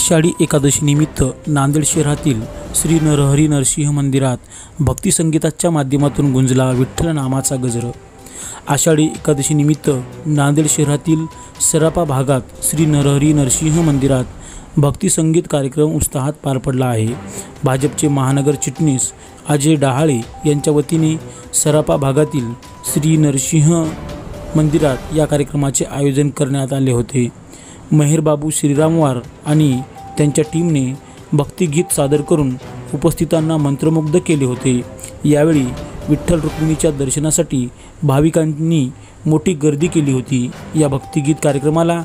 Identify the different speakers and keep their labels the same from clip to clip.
Speaker 1: आषाढी एकादशी निमित्त नांदेड शहरातील श्री नरहरी नरसिंह मंदिरात भक्ती संगीताच्या माध्यमातून गुंजला विठ्ठल नामाचा गजर। आषाढी एकादशी निमित्त नांदेड शहरातील सरापा भागात श्री नरहरी नरसिंह मंदिरात भक्ती संगीत कार्यक्रम उत्साहात पार पडला आहे। भाजपचे महानगर चिटणीस अजय डहाळे यांच्या वतीने सरापा भागातील श्री नरसिंह मंदिरात या कार्यक्रमाचे आयोजन करण्यात आले होते। मेहरबाबू श्रीरामवार आणि त्यांच्या टीमने भक्तिगीत सादर करून उपस्थितांना मंत्रमुग्ध केले होते। यावेळी विठ्ठल रुक्मिणीच्या दर्शनासाठी भाविकांनी मोठी गर्दी केली होती। या भक्तिगीत कार्यक्रमाला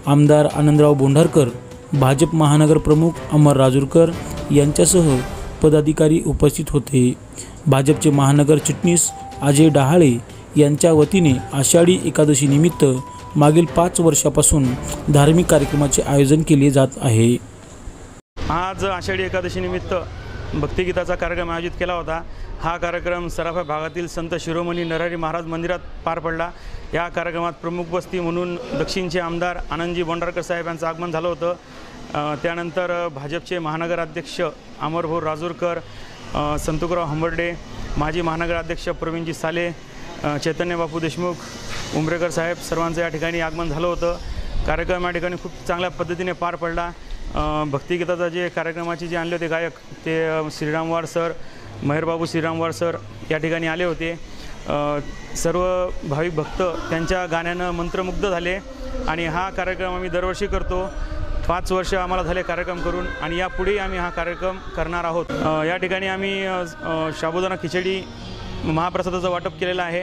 Speaker 1: आमदार आनंदराव बोंढारकर, भाजप महानगर प्रमुख अमर राजूरकर यांच्यासह पदाधिकारी उपस्थित होते। भाजपचे महानगर चिटणीस अजय डहाळे यांच्या वतीने आषाढी एकादशी निमित्त मागील 5 वर्षापासून धार्मिक कार्यक्रमाचे आयोजन केले जात आहे।
Speaker 2: आज आषाढी एकादशी निमित्त भक्तिगीताचा कार्यक्रम आयोजित केला होता। हा कार्यक्रम सराफा भागातील संत शिरोमणी नरहरी महाराज मंदिरात पार पडला। या कार्यक्रमात प्रमुख उपस्थिती म्हणून दक्षिणचे आमदार आनंदजी बोंढारकर साहेब यांचं आगमन झालं होतं। त्यानंतर भाजपचे महानगर अध्यक्ष अमरभाऊ राजूरकर, संतोकराव हंबर्डे, माजी महानगर अध्यक्ष प्रवीणजी साले, चैतन्य बापू देशमुख, उमरेकर साहेब सर्वांचं या ठिकाणी आगमन झालं होतं। कार्यक्रम या ठिकाणी खूप चांगल्या पद्धतीने पार पडला। भक्तिगीताचा जे कार्यक्रमाचे जे आणले होते गायक ते श्रीरामवार सर, मेहरबाबू श्रीरामवार सर या ठिकाणी आले होते। सर्व भाविक भक्त त्यांच्या गाण्यानं मंत्रमुग्ध झाले आणि हा कार्यक्रम आम्ही दरवर्षी करतो। 5 वर्ष आम्हाला झाले कार्यक्रम करून आणि यापुढे आम्ही हा कार्यक्रम करणार आहोत। या ठिकाणी आम्ही साबुदाणा खिचडी महाप्रसादाचं वाटप केलेलं आहे।